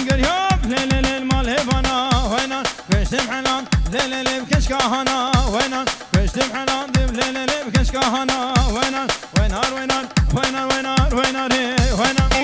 هنگر یاب لیل مال هبانا وینا کشتم حلان لیل بکشکاهانا وینا کشتم حلان لیل بکشکاهانا وینا وینار وینار وینار وینار وینار وینار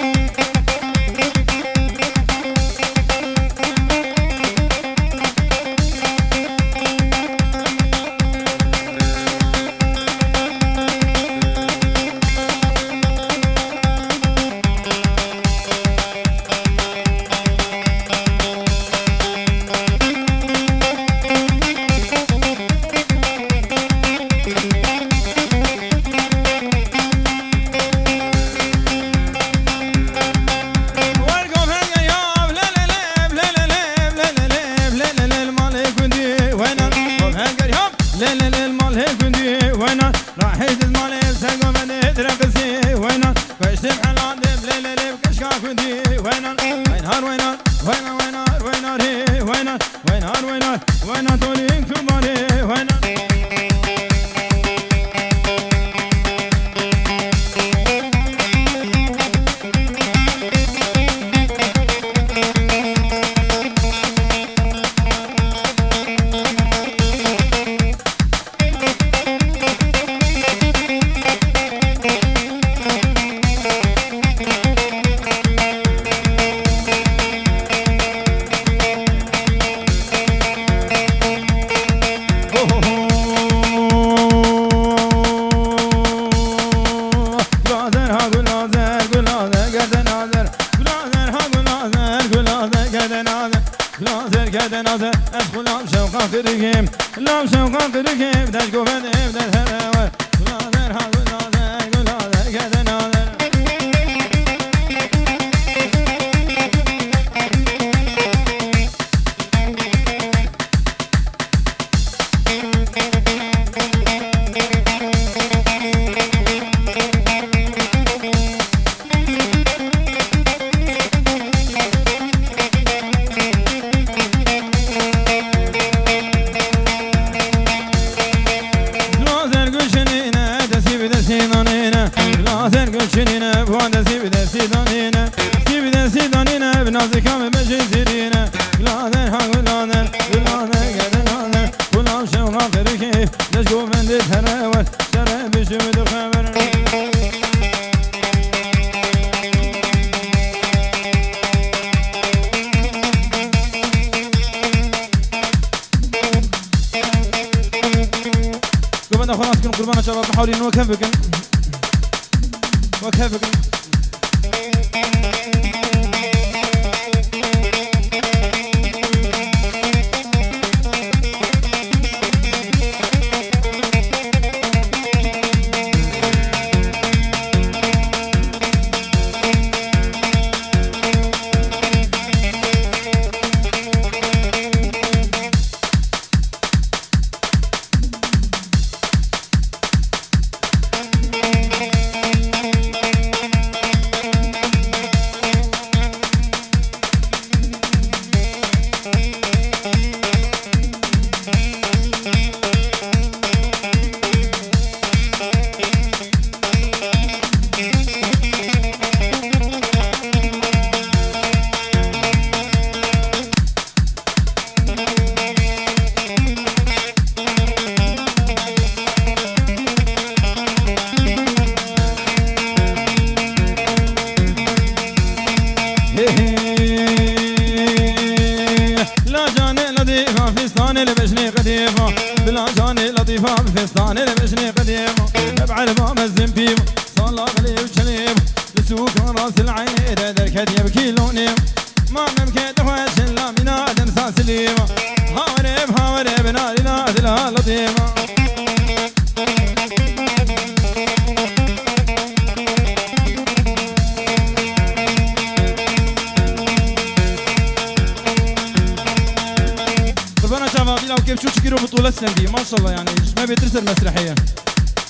ما شاء الله يعني ما بيترسل المسرحيه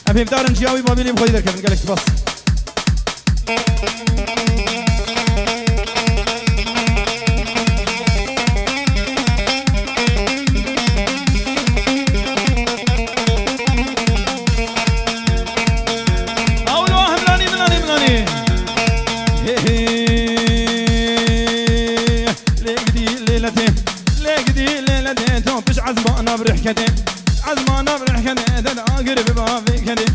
ابي بدار نجاوي ما بيني بخير كيف قال لك بس كدي عزمانا برحكدي دل قرب بابي كدي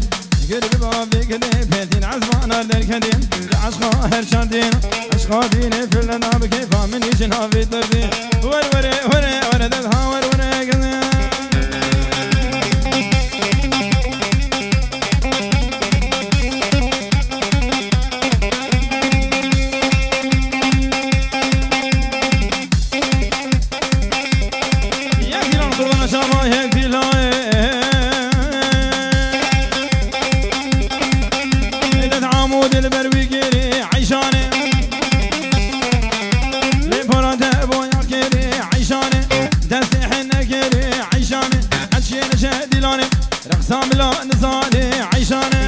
قرب بابي كدي بيتين عزمانا دل كدي عشقا هرشاندين عشقا ديني في لنا بكيفا من يجنها في طربي ور ور ور ور دلها ور ور كدي رقصان بلا نزاني عيشاني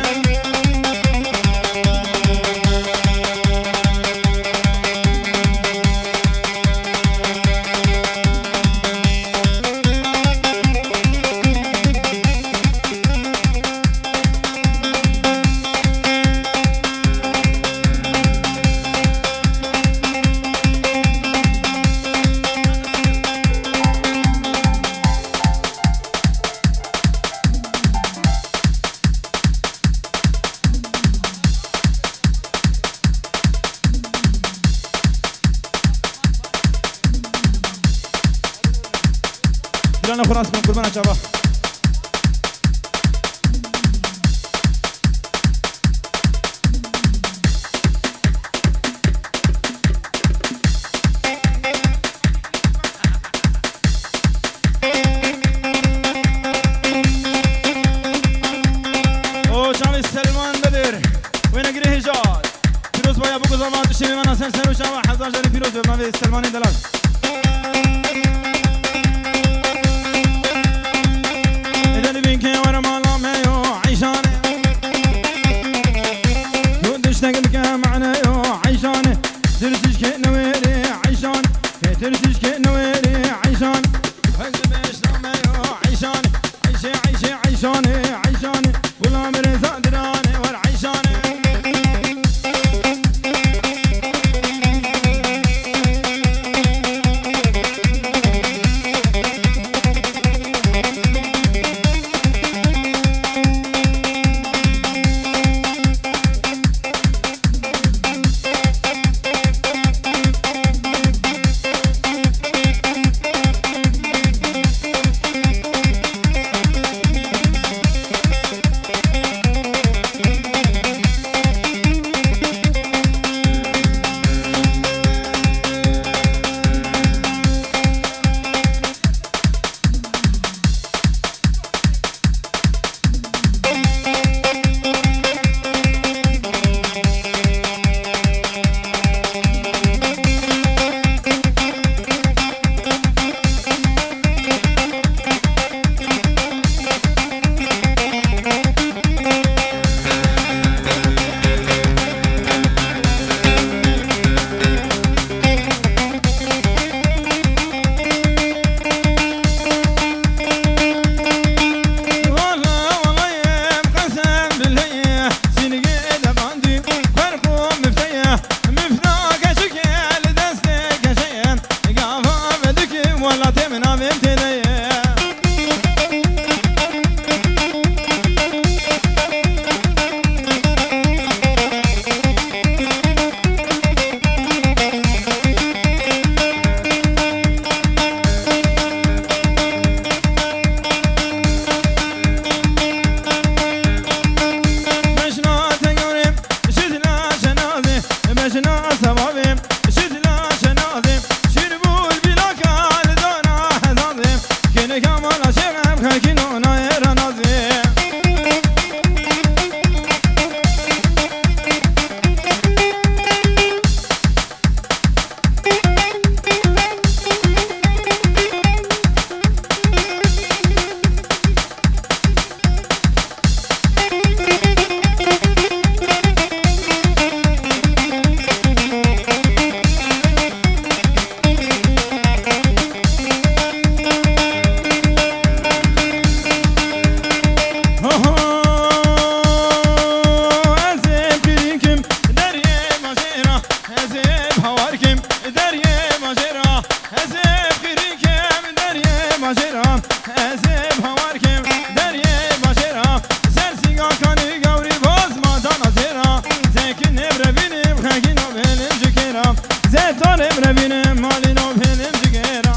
دلنا خلاص من قربان شباب او شامي سلمان بدر وين اجري هجاد فيروز بايا ابو زمان تشمي من حسن سلو شامي حزان جاني فيروز ما سلمان دلال هزيب خيركم دريه مجرى ازب هوارکم دریه باشرا سرسیگا کانی گوری باز مادانا زیرا زکی نبره بینیم خاکی نو بینیم جکیرا زیتا نبره بینیم مالی نو بینیم جکیرا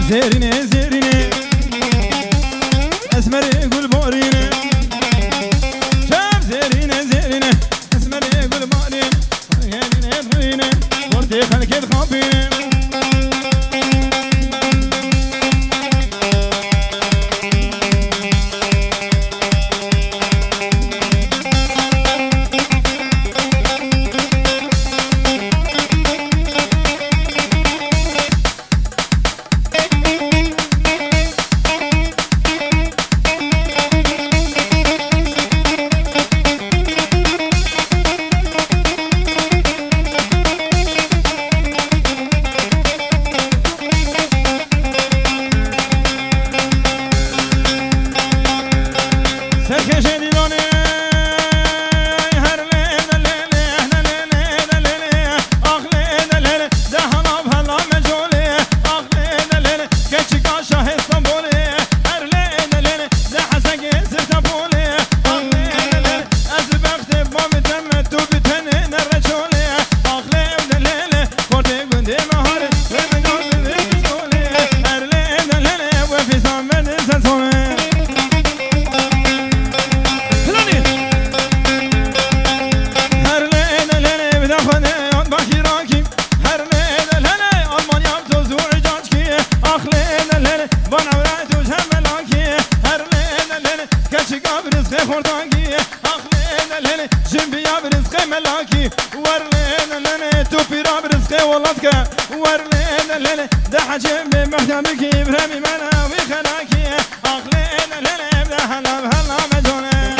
زيريني زيريني اسمري قول بوريني شاب زيريني زيريني اسمري قول بوريني خليني خليني ورتي خلك تخافيني ده حجم بمحتمك إبراهيم منا وخلاكي أخلينا للعب ده هلا بهلا مجونة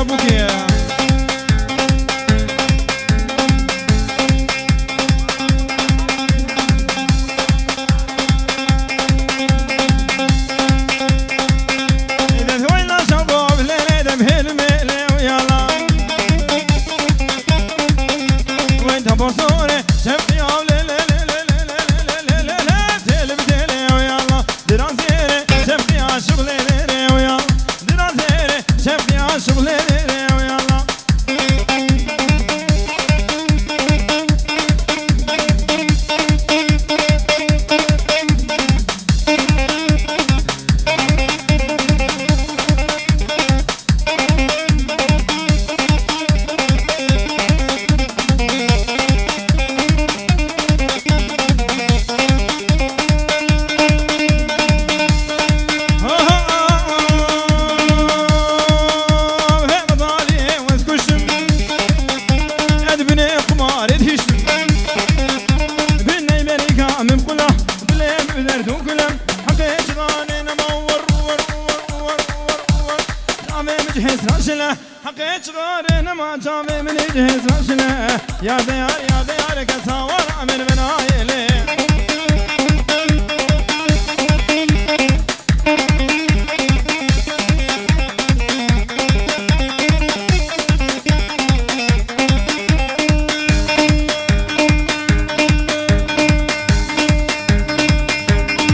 بوكي إذا ثوينا شباب ليلة دمهل ميلي ويلا وانت بصوري شفقي أو ليلة تلب تلي ويلا دراسيري شفقي عاشق ليلي ويلا دراسيري شفقي عاشق ليلي ويلا حقيت غارنا ما جامي من يجهز رشله يا ديار كساور من منايلي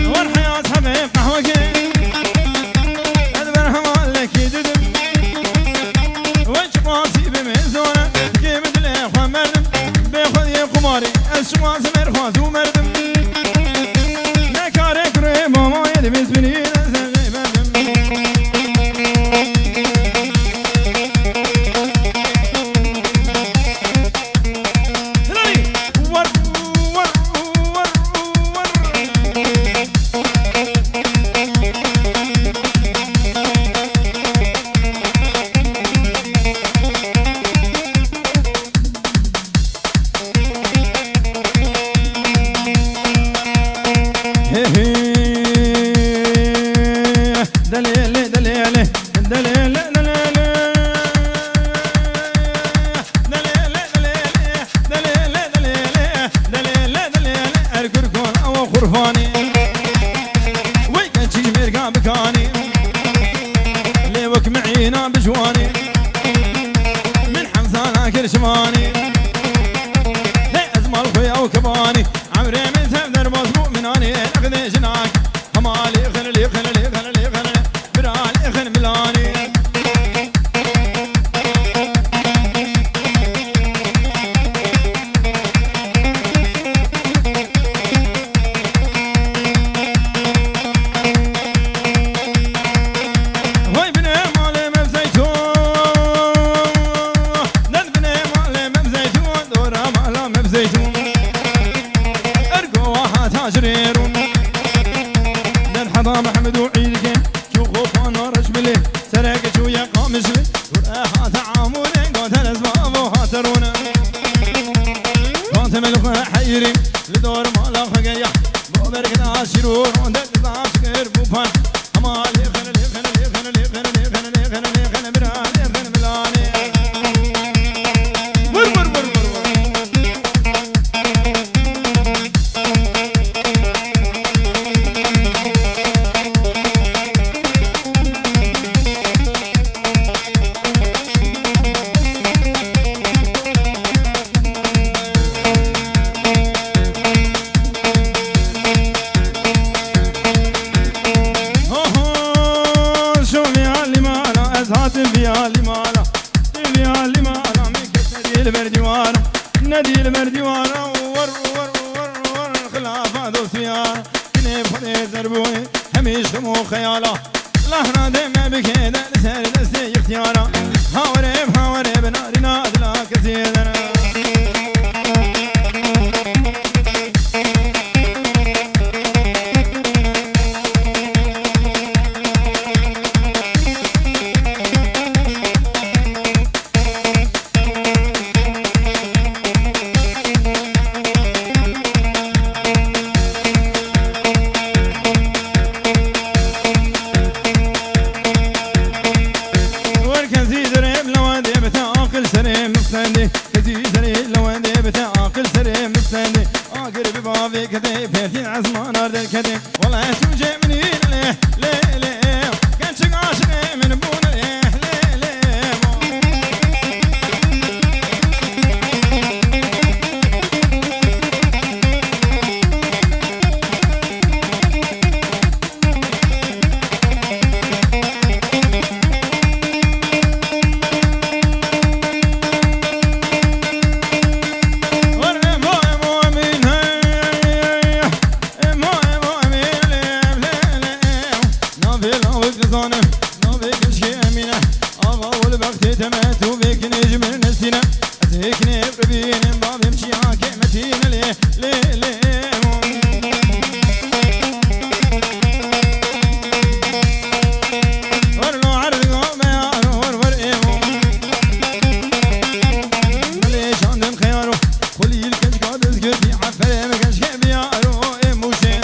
والحياة حقيقة قهوكي أدبرها مالك يددم وجباسي بميزونة جيبت الإخوة مردم بيخذ يقماري الشواز مرخوز ومردم نكاري كريم وما يدميز بنين زغي مردم ور ور ور ور دليل دليل دليل الكركون او خرفاني ويكتشي مرقا بكاني ليوك معينا بجواني من حمزانا كرشماني لي ازمال خويا وكباني عمري من تفدر مظبوط من اني اخذ جناك همالي خللي خللي خللي خللي برالي خل ملاني وي بني مالي مبزيتون دل بني مالي مبزيتون دورا مالا مبزيتون ارقوا واحد تاجريرون دل حضا محمد وعيدك شو خوفان ورشبلي سرق شو يقام شلي وراها تعاملين قوتل اسباب وهاترونا قوتم الخ حيري لدور مالا خقيا بوبرك عاشرون ودل عاشقر بوبان همالي خللي خللي خللي خللي خللي خللي خللي برالي خل ملاني ور ور ور ور نديل مرديوانا ور ور ور ور خلافة دوسيان كنيب خدي زربوني هميش دمو خيالا لهنا ديما بكيدا لسالي دستي اختيارا هاوريب نارنا دلا كسيدنا بكش أمينة أغا والبغت تمت وبك نجم النسينة أزيك نبر بين باب يمشي عاكي متينة ليه ليه ليه ورلو عرضو ميارو ورور إيمو مليش عندن خيارو خلي الكش قادس قدي عفري مكش كبيارو إيمو شين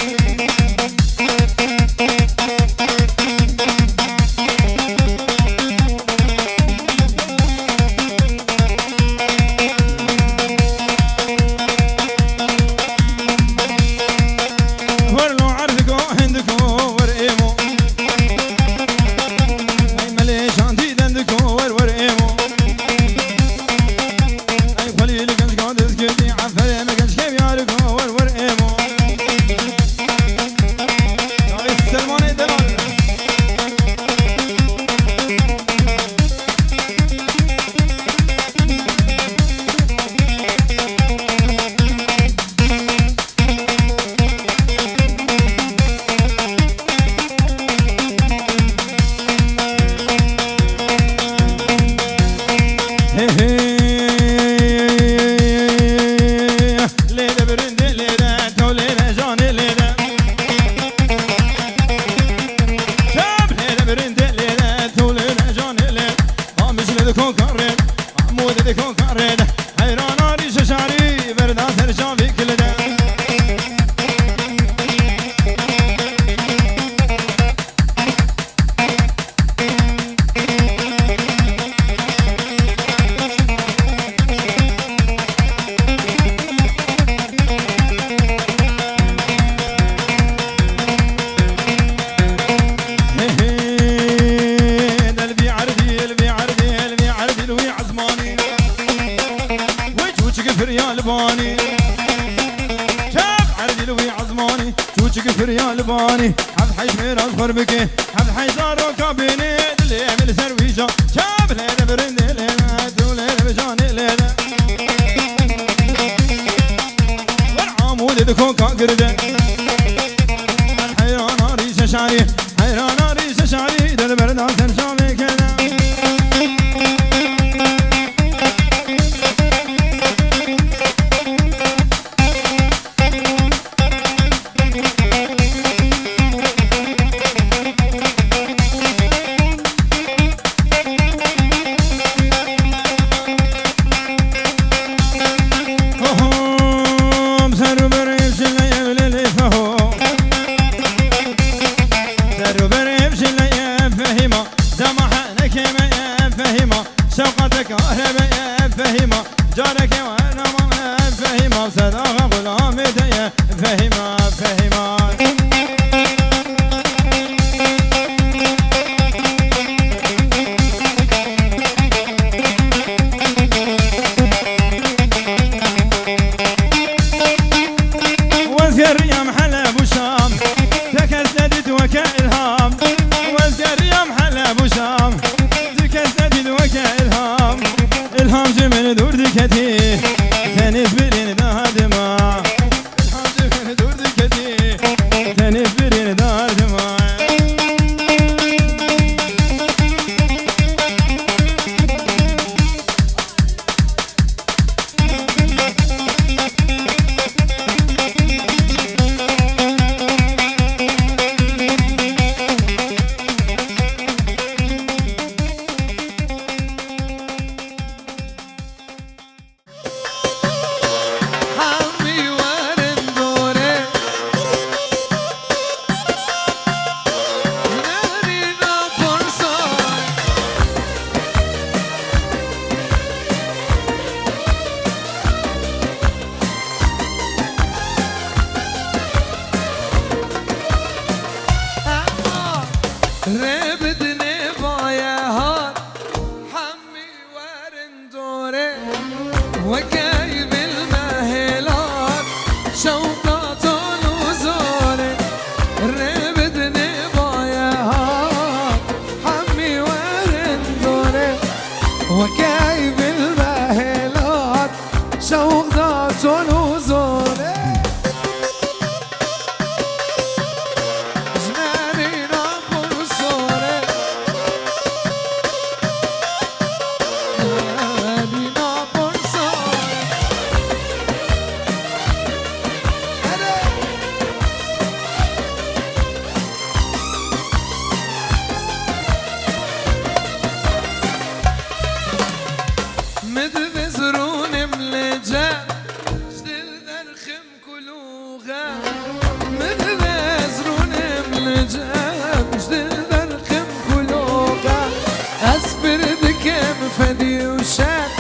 ام فدي وشات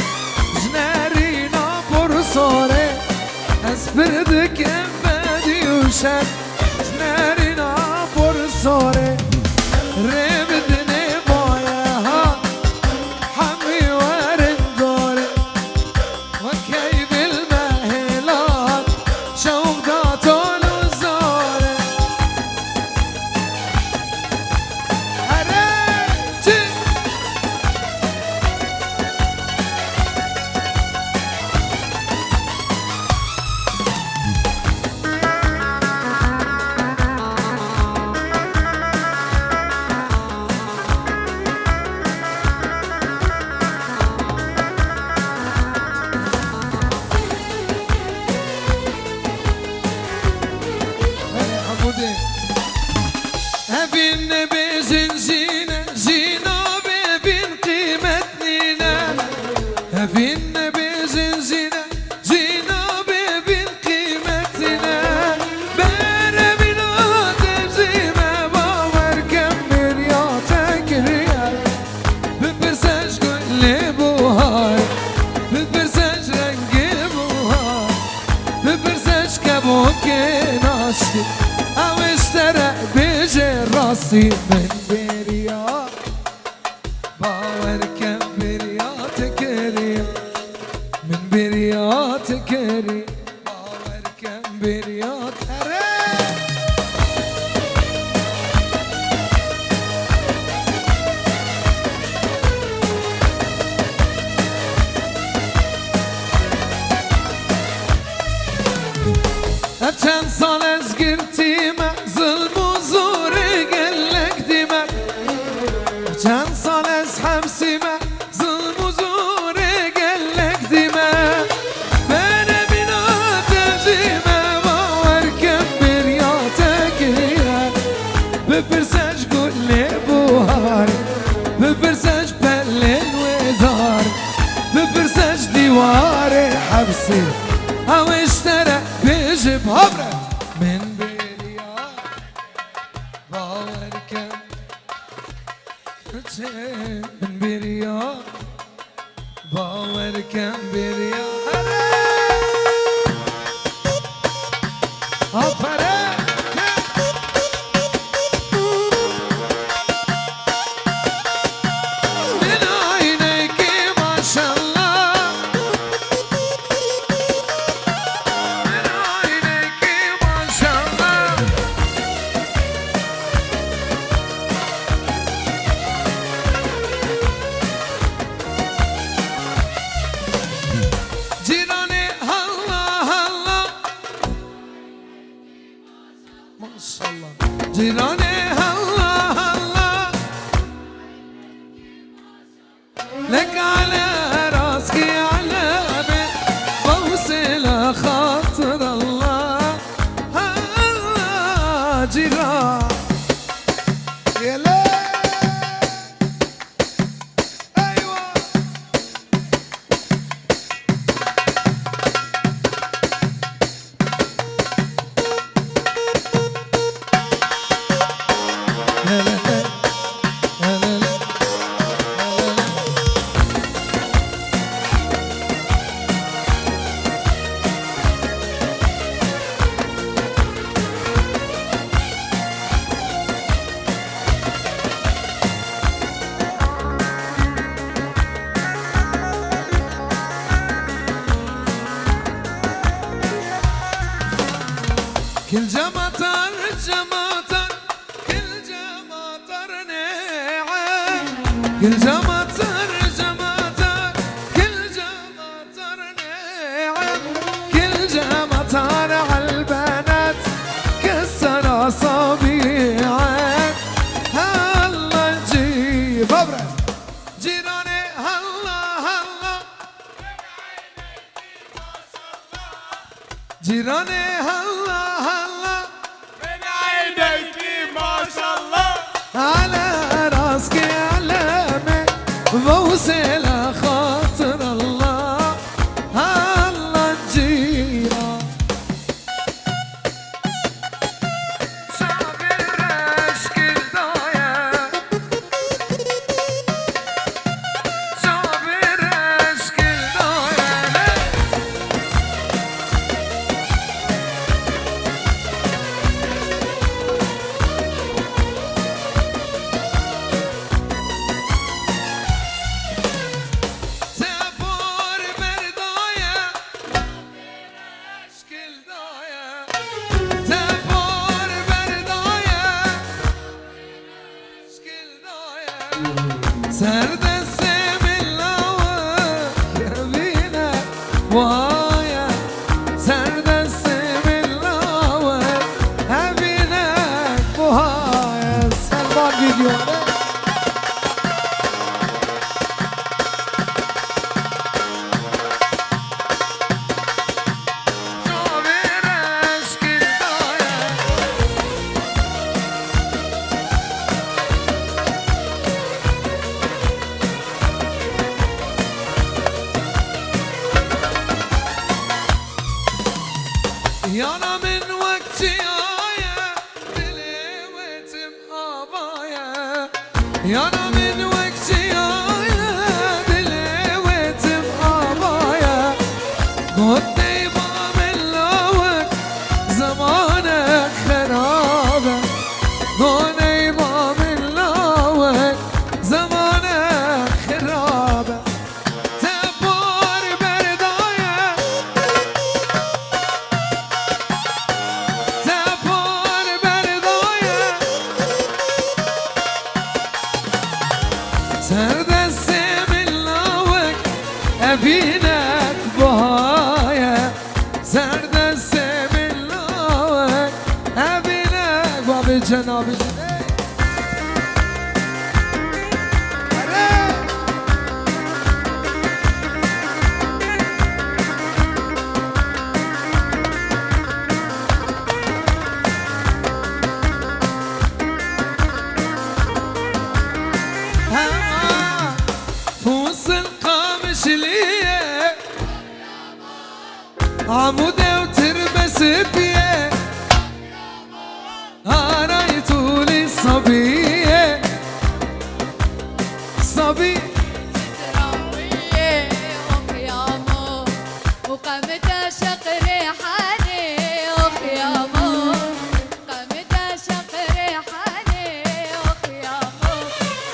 جنارينا برصوري اسبردك ام فدي وشات جنارينا برصوري ربدني موياها حمي ورندوري وكيف المهلات شوق الوزوري هرجي هبين بزن زينة زينة بين قيمتنا هبين بزن زينة زينة بين قيمتنا بارا بنا تبزيمة باور كمر يا تكريا ببرساج كل بوهاي ببرساج رنگ بوهاي ببرساج كبوك ناشتي او اشترق بيجي راسي من بريا باور كم بريات كريم من بريات كريم باور كم بريات كريم چند سال از گرتیم ظلم و زور گلک دیمم چند سال از حبسیم ظلم و زور گلک دیمم من بینا تجیمم باور کم بریاتک هیم بپرسش گل بوهار بپرسش پلن ودار بپرسش دیوار حبسی او اشترق بجيب هبرة من بريات باور كم من بريات باور كم بريات هبرة من عينيك ما شاء الله جيراني هلا هلا لك على راسك على بيت بوصل خاطر الله هلا جيران يا لا ايوه كل جمطر جمطر كل جمطر ناعم كل جمطر جمطر كل جمطر ناعم كل جمطر عالبنات كسر اصابيعك هلا جيب ابرد جيراني هلا هلا جيراني هلا هلا من عينيك ما شاء الله على راسك علامة بوصل خاطر الله هلا جيران شاغل رشك الضايع شاغل سردسة من لوى بينا وهايا سردسة من لوى بينا وهايا سلمان فيديو يانا من وقتي آية دلوتم آبايا يانا من وقتي آية دلوتم آبايا قدي ما من لوك زمانك خرابة قدي ما من لوك زمانك خرابة تبور بردايا سردسة من لوك أبينك بهايا سردسة من لوك أبينك بابي جنابي عمودة وتربس بيه هرايتو لي صبية صبي تراوية وقيامه وقامت شقر حالي وقيامه قامت شقر حالي وقيامه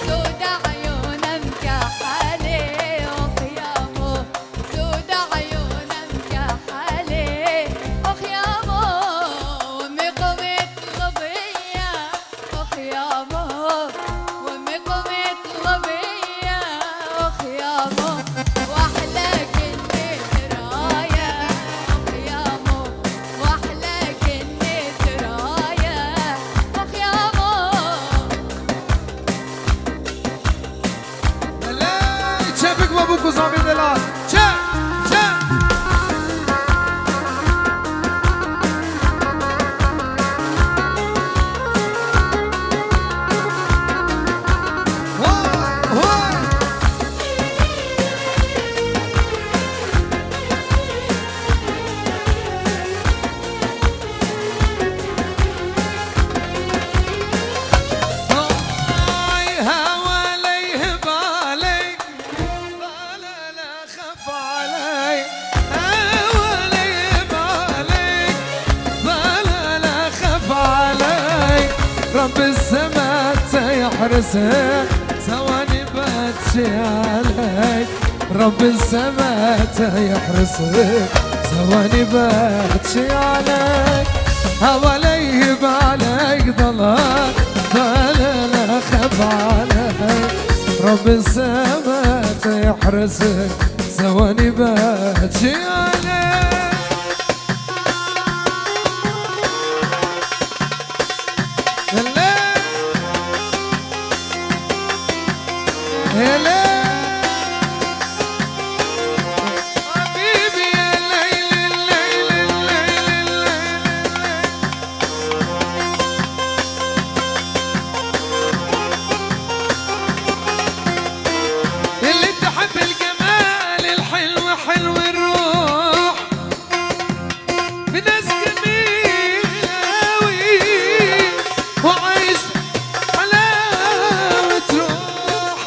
سود عيونه مكحلي وقيامه سود عيونه مكحلي وقيامه وامي قمت غبية وقيامه وامي قمت غبية وقيامه واحلى كنت راية وقيامه واحلى كنت راية وقيامه لا شافك بابوك وصامي دلال شاف شاف واي واي هواليه بالي بالا لا خف علي هواليه بالي بالا لا خف علي رب السماء يحرسك ثواني باتشي عليك رب السماء يحرسك ثواني باتشي عليك هواليه بالك ضلك بالا لا خف عليك رب السماء يحرسك ثواني باتشي عليك هلا حبيبي يا ليل الليل الليل اللي تحب الجمال الحلو حلو الروح بناس جميل أوي وعايش حلاوة روح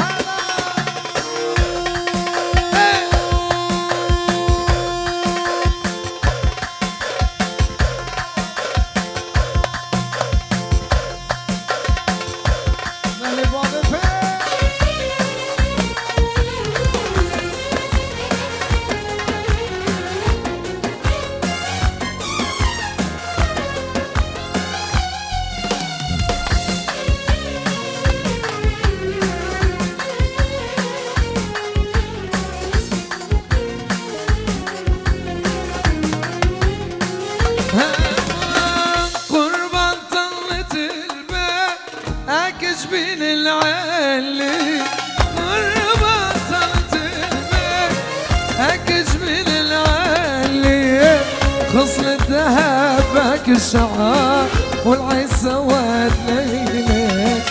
الشعار والعين سواد ليلك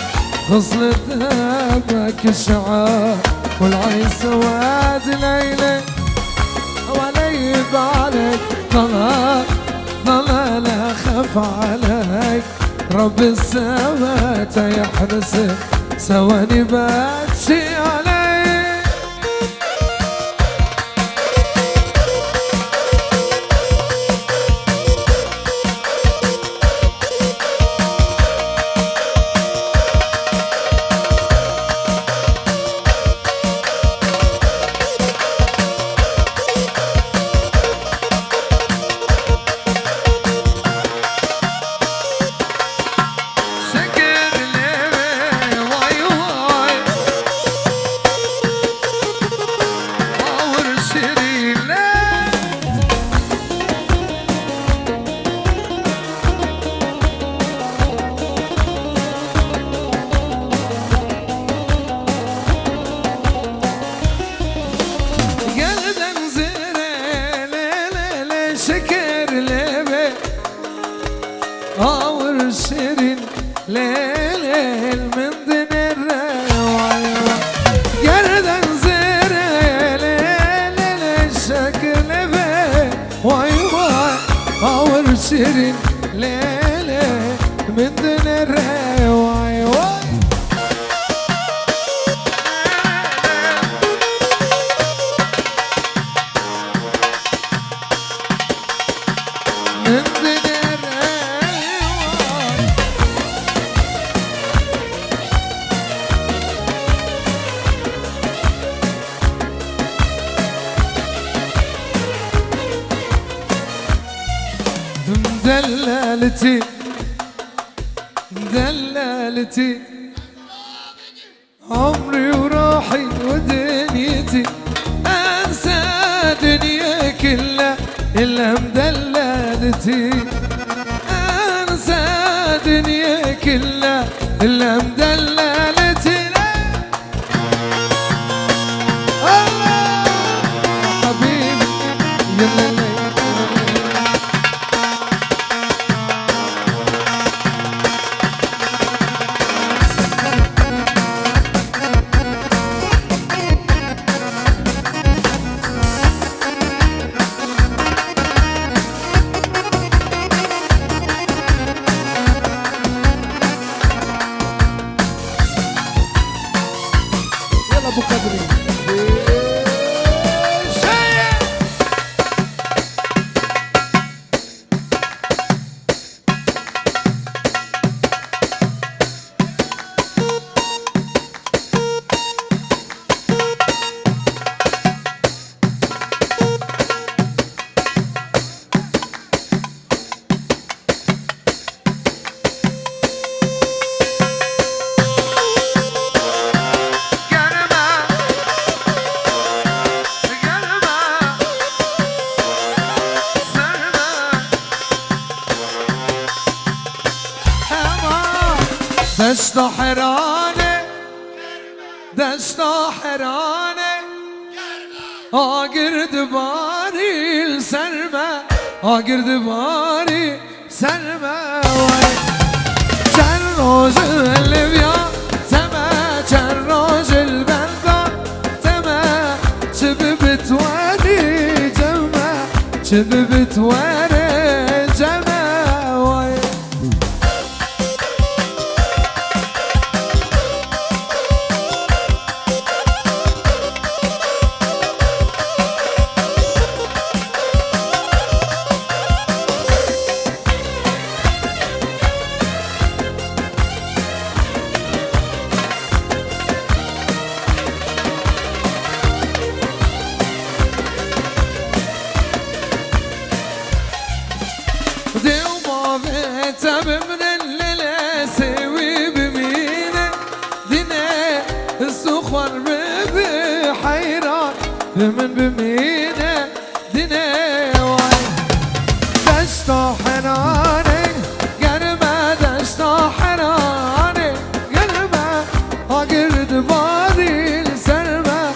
غصن دمك الشعار والعين سواد ليلك ولي بالك ضلال اخاف عليك رب السماء يحرسك ثواني بمشي عليك شيرين ليلة من دون الرواي واي من دون الرواي دلالتي دلالتي عمري وروحي ودنيتي انسى دنيا كلها الا مدلالتي انسى دنيا كلها الا مدلالتي الله حبيبي يلا ابو قدري دشت حرانه دشت حرانه آگرد باری سرمه آگرد باری سرمه چند روز البیا تمه چند روز البندان تمه چه بتوانی جمه چه بتوانی جمه تب من الليلة سوي بمينة دينا السخر بحيران بمن بمينة دينا دشت حناني قرمة دشت حناني قرمة أقرد باري سرمة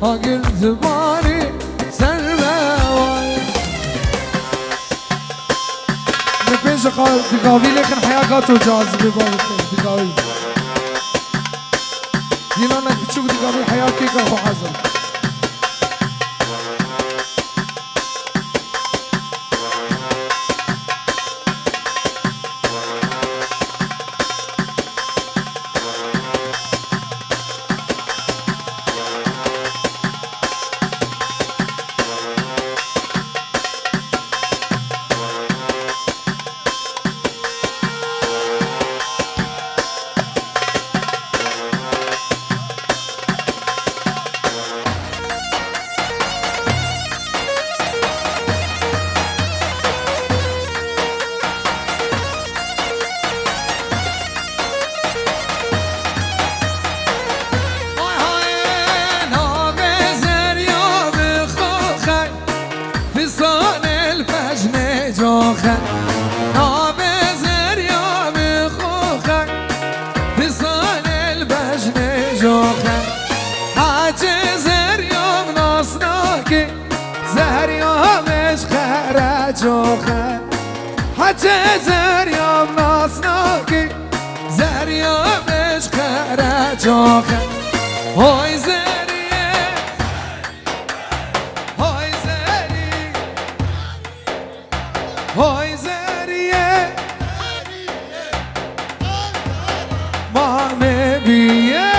أقرد باري سرمة نبيش دقاوی لکن حیاقات و جاذبه باید دقاوی دیلانک بچوک دقاوی حیاتی که خو حاضر زر يوم ناصناكي زر يوم اشكر جوخه هاي زريه هاي زري هاي زريه ما مبيه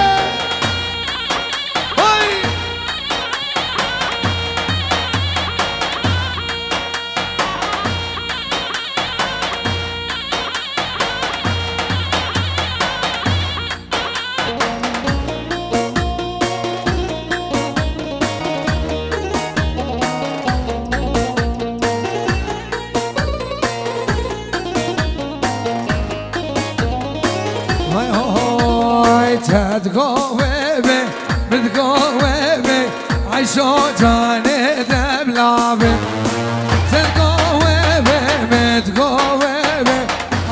تتقوبي بتقوبي عيشو جاني دبلابي تتقوبي بتقوبي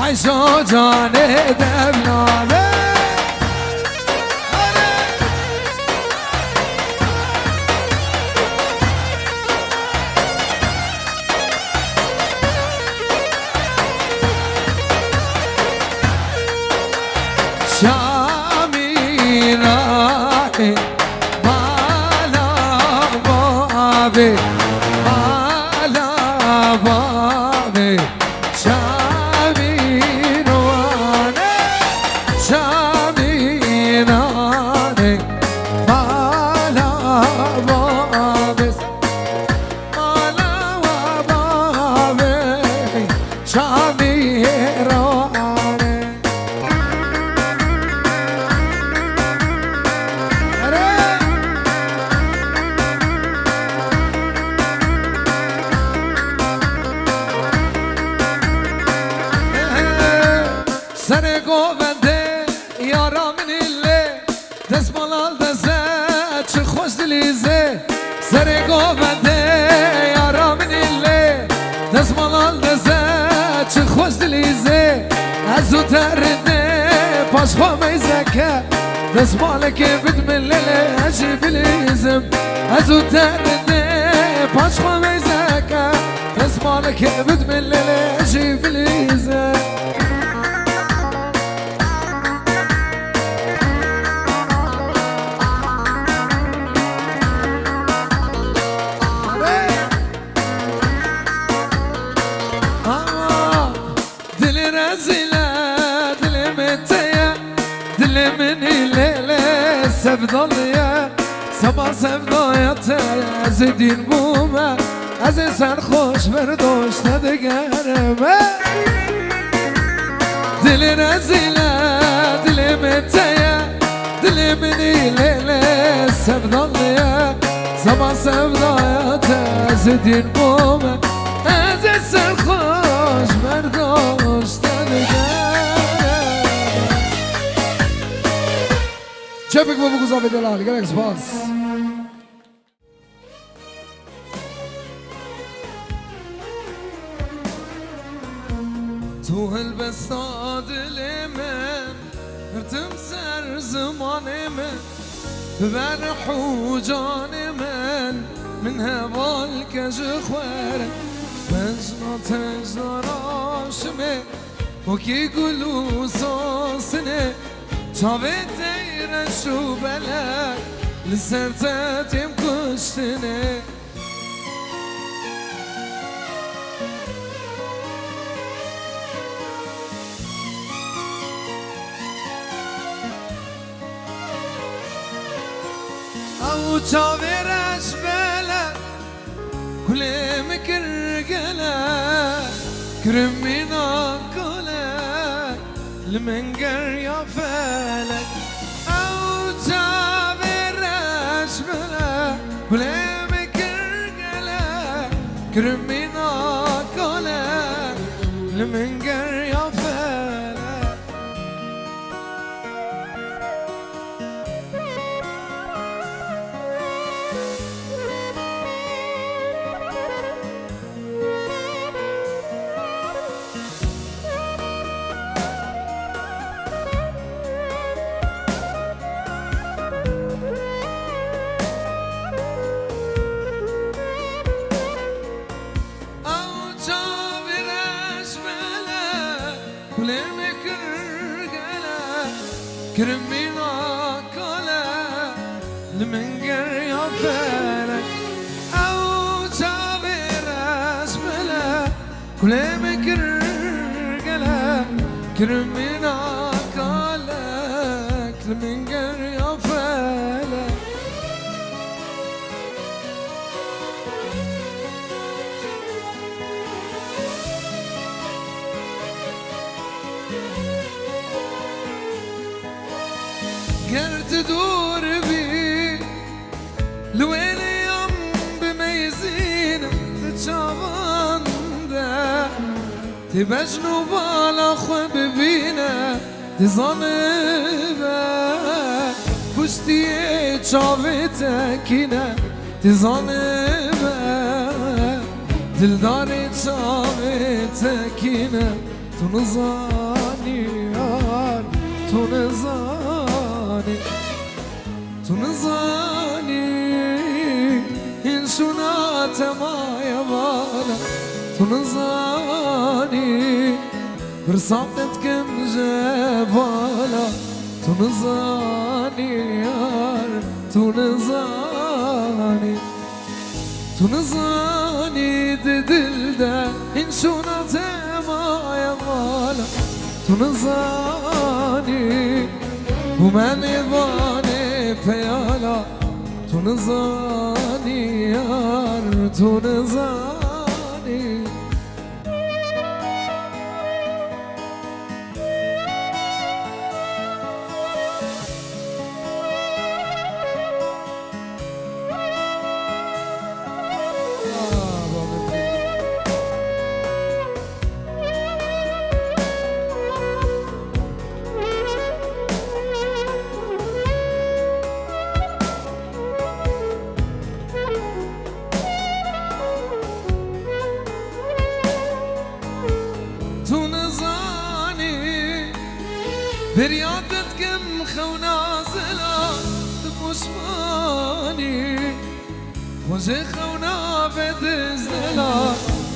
عيشو جاني دبلابي ازو ترده باش خامي زكا دسمالك بدمن ليلة اجيب الازم ازو ترده باش خامي زكا دسمالك بدمن ليلة اجيب الازم سبضلية سبا سبضايا زدين بوما عزي سرخوش بردوش تدقرمه دلي نزيلة دلي متيا دلي مني ليلة سبضلية سبا سبضايا زدين بوما عزي سرخوش بردوش تدقرمه شبك بابو قصافي دلال قالك سباس تو هالبساد اليمن ارتم سر زمان من ببرح وجان من هبالك جخور تجناتش داراشمه وکی گلو ساسنه چاوه دیرش و بلک لسرتتیم کشتنه او چاویرش بلک کلی مکرگله کرمینا کلک لمنگر یا فلک او چاویرش بلک کلی مکرگله کرمینا کلک لمنگر یا فلک كرمينا كلا لمنقر يا فلك أو تعبير أسملا كل مكر قلا كرمينا كلا لمنقر يا فلك قرت دور بي لوين يوم بميزين تشابندا تبجنو بالا خو ببينا تظنبا بوستي تشافتكينا تظنبا دلداري تشافتكينا تنظاني يار تنظاني تنظاني إن سنات ما يبالا تنظاني برصابتكم جبالا تنظاني يار تنظاني تنظاني ددلدا إن سنات ما يبالا تنظاني وما نظاني فيالا تنظاني يار تنظاني بريادتكم خونا زلا تمشماني وجه خونا بدزلا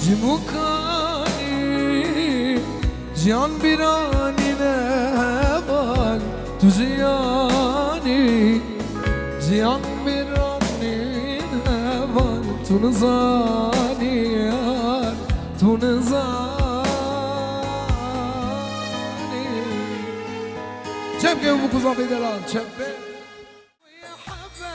جموكاني جيان بيراني نبال تجياني جيان بيراني نبال تنزاني يار تنزاني شبكة وبكو صافي دلال شبكة يا حبة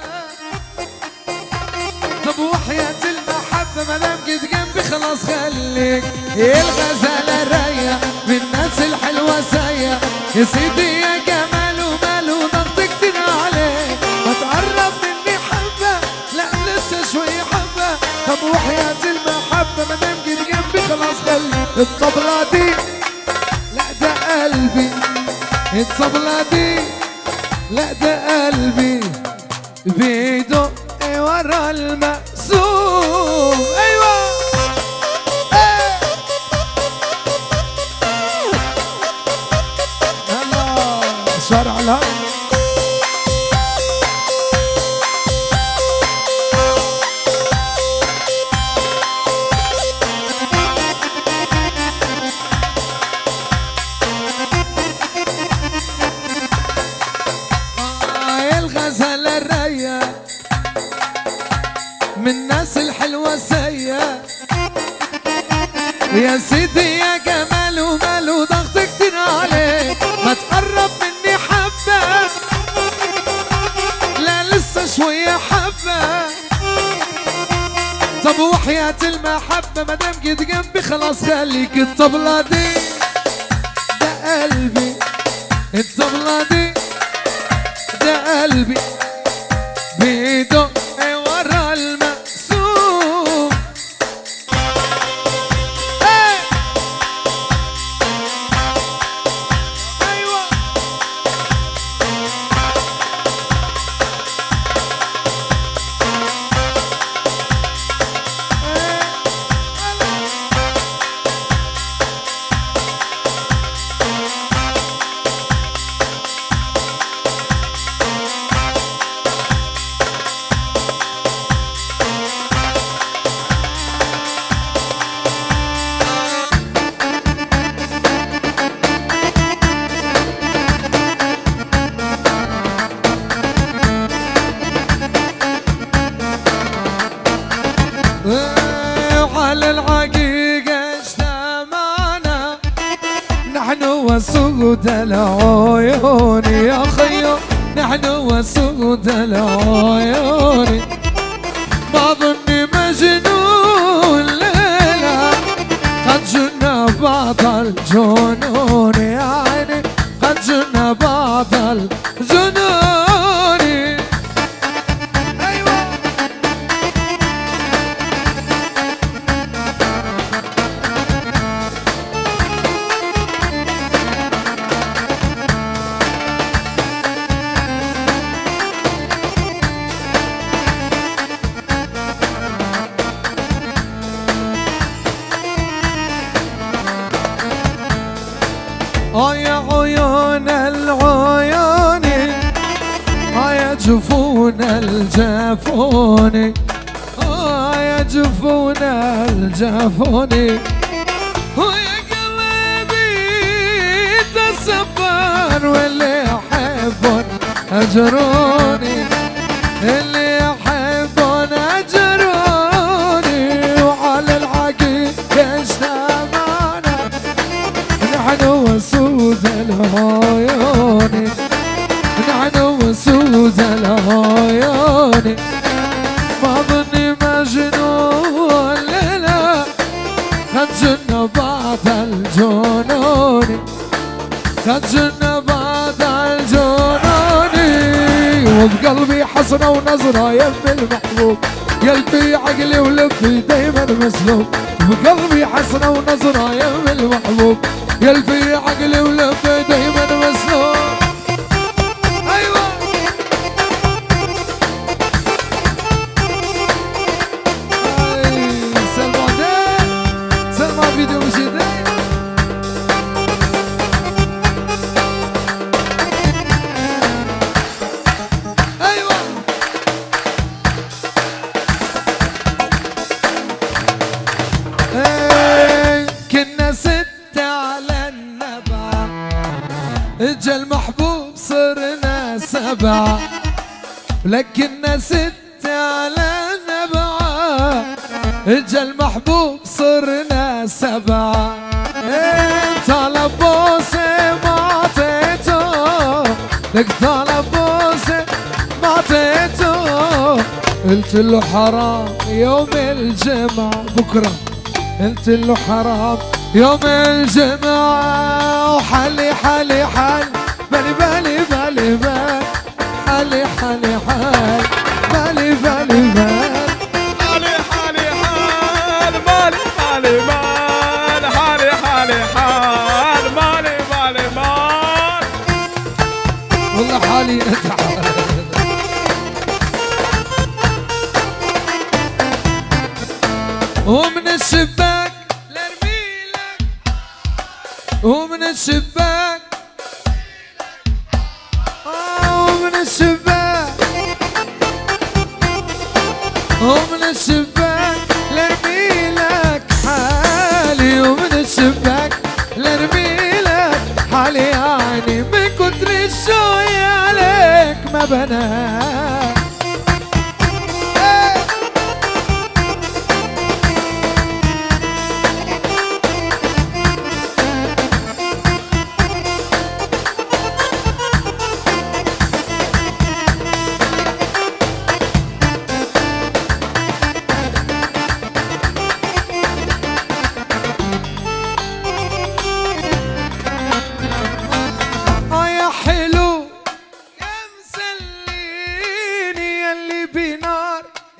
طب وحياة المحبة مدام جيت جنبي خلاص خليك الغزالة راية من الناس الحلوة ساية يا سيدي يا جمال ومال وضغط كتير عليك ما تقرب مني حبة لا لسه شوية حبة طب وحياة المحبة مدام جيت جنبي خلاص خليك الطبلة دي لا ده قلبي الطبلة دي لا ده قلبي بيدق ورا المقسوم ايوه يلا شارع الهرم من الناس الحلوة سيا يا سيدي يا جمال ومال وضغط كتير عليك ما تقرب مني حبة لا لسه شوية حبة طب وحياة المحبة مادام جيت جنبي خلاص خليك الطبلة دي ده قلبي الطبلة دي ده قلبي بيدق ورا المقسوم ايوه على الحقيقة اجتمعنا نحن وسود العيون يا خيو نحن وسود العيون ما ظني مجنون ليلة قد جن بعض الجنون يا عيني قد جن بعض الجنون يا عيون العيون يا جفون الجفون يا جفون الجفون ويا قلبي تصبر واللي يحبون أجروني اللي يحبون أجروني وعلى الحقيقة اجتمعنا نحن وسود العيون نحن وسود العيون ما ظني مجنون لا قد جن بعض الجنون قد جن بعض الجنون وبقلبي حسنة ونظرة يم المحبوب قلبي عقلي ولبي دايما مسلوب بقلبي حسنة ونظرة يم المحبوب قلبي عقلي ولبي دايما مسلوب ايوه سلمى دين سلمى فيديو مشيدين ايوه كنا ستة على النبع اجا المحبوب صرنا سبعة لكننا ستة على النبع اجا المحبوب صرنا سبعة طلب بوسي ما عطيته لك طلب بوسي ما عطيته قلت له حرام يوم الجمعة بكرة قلت له حرام يوم الجمعة وحالي حالي حال بالي بالي بالي بال حالي حالي حال بالي بالي بال حالي حالي حال مالي حالي مال حالي حالي حال مالي مالي مال والله حالي اتعب ومن الشباك لرميلك ومن الشباك ومن الشباك ومن الشباك لرميلك حالي ومن الشباك لرميلك حالي يعني من كتر الشوي عليك ما بنام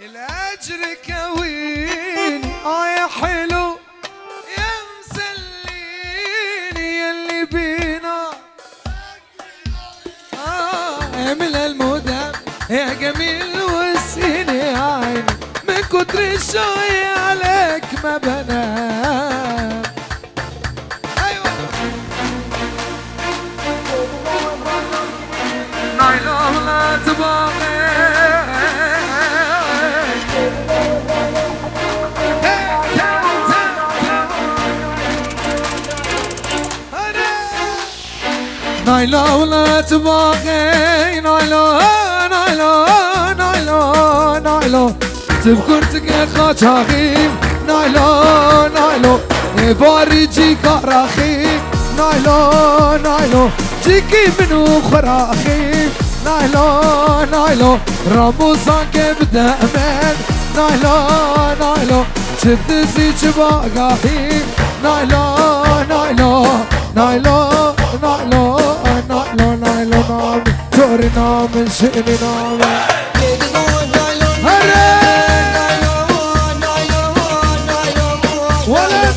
الأجر كويني يا حلو يا مسليني يلي بينا من المدام يا جميل وسيني عيني من كتر الشوي عليك ما بنام. ايوه نايلون لا تباغي نايلون لا تباغي نايلون نايلون نايلون نايلون تذكرتك يا خاطري نايلون نايلون باري جيك راخي نايلون نايلون جيكي من اخراخي نايلون نايلون رموزان كبدا امان نايلون نايلون شد زيج باقاهي نايلون نايلون نايلون نايلون نايلون نايلون تورنا من شئننا ولد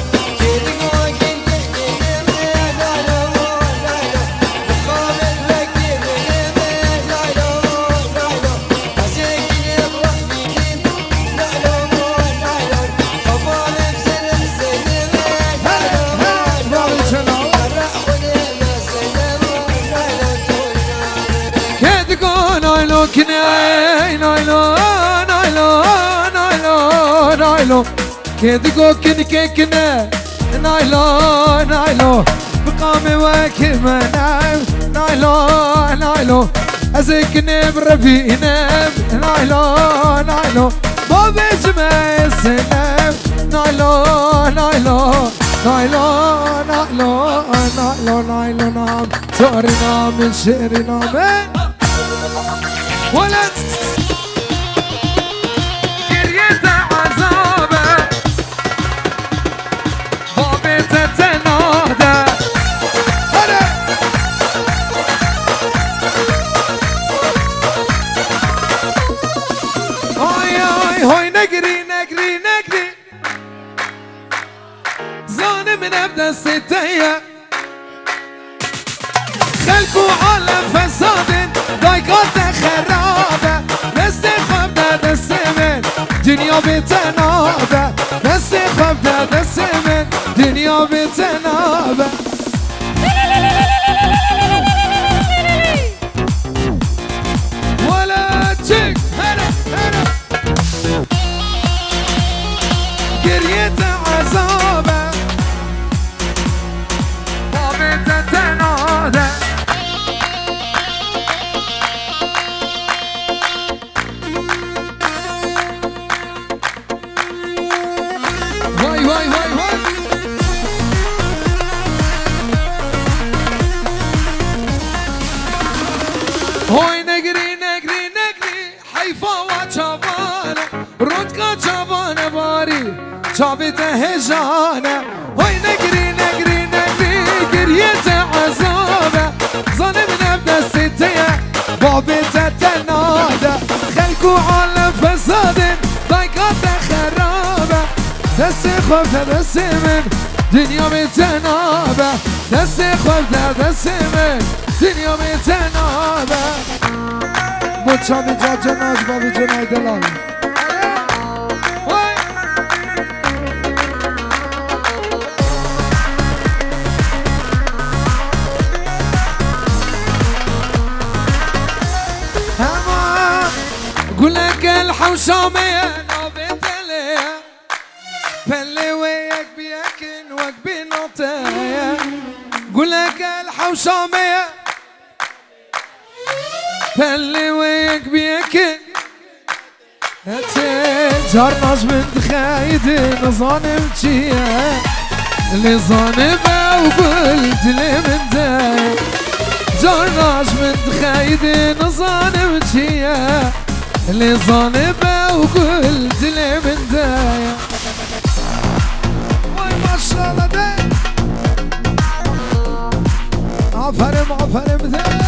كدقو كنكنا نايلون نايلون بقامي وكما نايم نايلون نايلون ازكني برفينا نايلون نايلون بابي جمع السلام نايلون نايلون نايلون نايلون نايلون نايلون سورنا من شعرنا من ولد ستايا خلفوا على فساد ضيقات خرابة نستخف ده السمن دنيا بتنابة نستخف ده السمن دنيا بتنابة ولا تشك هلا هلا قريت عذابة هوي نقري نقري نقري حيفا وشابانة رودكا شابانة باري شابته هجانة هوي نقري نقري نقري قريت عذابة ظلمنا بنستيا بابته تنادى خلقوا على فساد ضيقات خرابة دس خوف دس من دنيا متنابة دس خوف دس من دنيا متنابة متشابه جاجة ناج بابي جناي دلال هما قولك الحوشامية نوبت ليا فاللي وياك بياكن وك بنطايا قولك الحوشامية فاللي وياك بياكن جرناش من خايدين ظالمتيا اللي ظالمة وقلت لي من دايا جرناش من خايدين ظالمتيا اللي ظالمة وقلت لي من دايا واي ما شاء الله ده عفرم عفرم ذا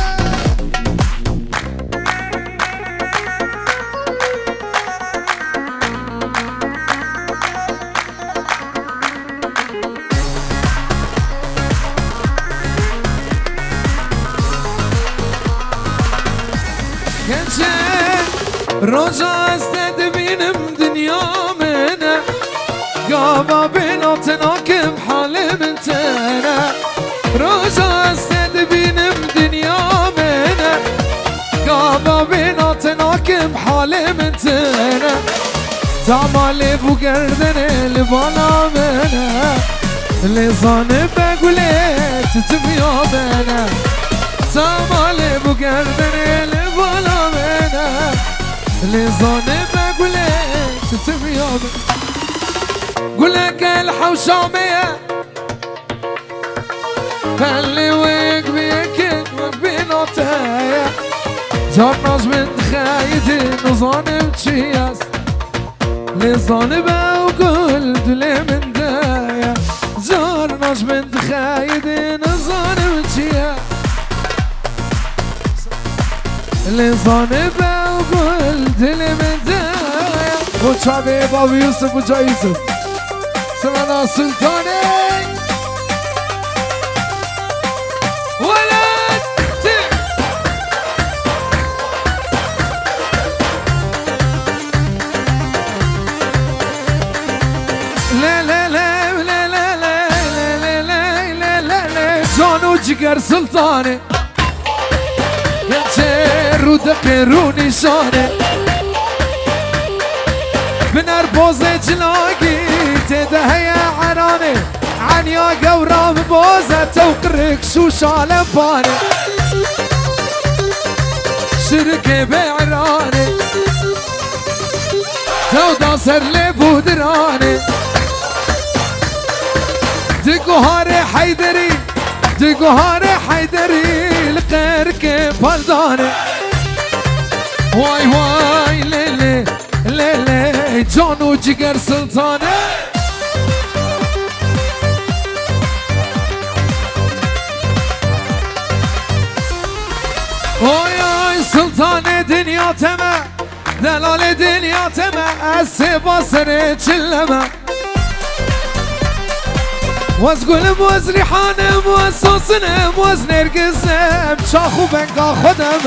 رجا استدبينم دنيا منه قابا بيناتناك بحال منتنا رجا استدبينم دنيا منه قابا بيناتناك بحال منتنا تعمالي بو قردن لبالا منه لسان بقولت تميا منه تعمالي بو قردن لبالا منه لسان بقولت تميا منه قولك الحوشامية اللي ويك بيكن وبيناتها جرناش من خايد نظانم تشياس لصانبه وقلت لي من دايا جرناش من خايد نظانم تشياس لصانبه وقلت لي من دايا وشعبي بابي يوسف وجا يوسف سلطانة سلطاني ولد لا لا لا لا لا لا لا لا لا لا جانو جگر سلطاني ينشر ودقروني شاني بنار بوزة جلاقي تدهيا عناني عنيا قورام بوزة توقرك شو شالباني شركة بعراني تودا سر لي بودراني دقوهاري حيدري دقوهاري حيدري لقيرك بلداني واي واي ليلي ليلي جانو جگر سلطاني اوي سلطان دنيا تما دلال دنيا تما السبا سر چلما واز گلم واز ریحانم واز سوسنم واز نرگزم چاخو بنگا خودم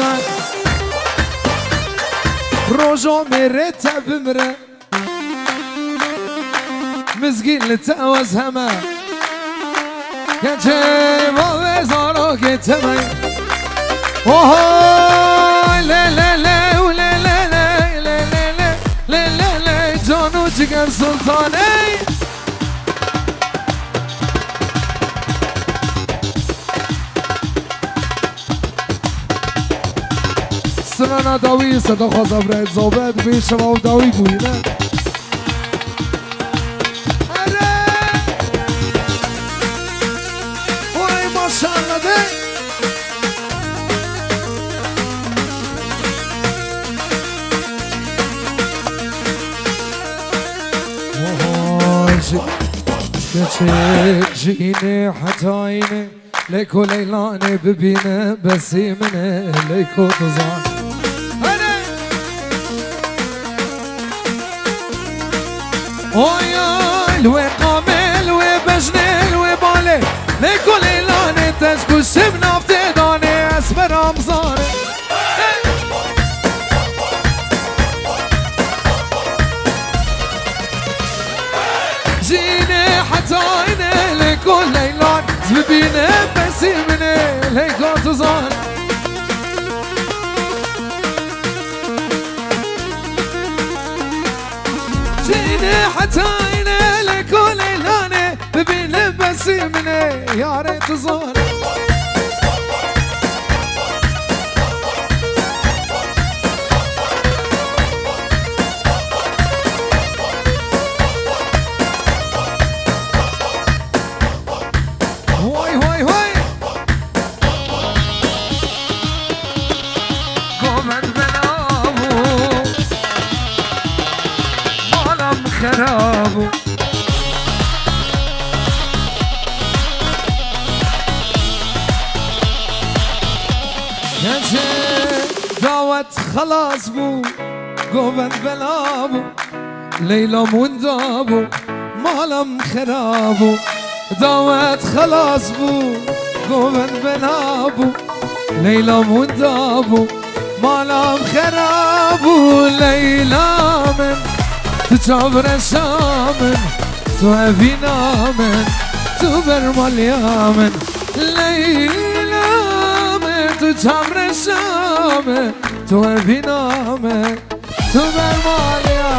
روجو میره تبمره مزگین لتاوز همه کنچه ما بزارو گتمه اوه لا لا لا لا لا لا لا لا لا لا لا جانو جگر سلطاني سرنا داوی صدا خواست برای زابط بیش ما داوی بوینه وای ماشاءالله ده كشك جيني حتى عيني ليكو ليلاني ببينه بس يمنه ليكو تزان اوي الوي قامي الوي بجني الوي بالي ليكو ليلاني تسكو شبنا بتداني اسمر امزاني جيني حتى عيني ليكو ليلان زبينه بس يمنه ليكو تزان جيني حتى عيني ليكو ليلان ببينه بس يمنه يا ريت تزان خرابو ينشي دعوت خلاص بو قوبت بلابو ليلى مندابو مالم خرابو دعوت خلاص بو قوبت بلابو ليلى مندابو مالام خراب و لیلا من تو چابر شامن تو اوینا من تو برمالیا من لیلا من تو چابر شامن تو اوینا من تو برمالیا.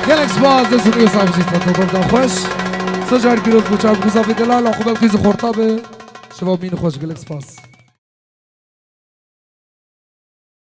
گلک سپاس دستونی و صاحب چیست تو بردم خوش سجار پیروز بچار گوزافی دلال خوبم کیز خورتابه شباب مین خوش گلک سپاس.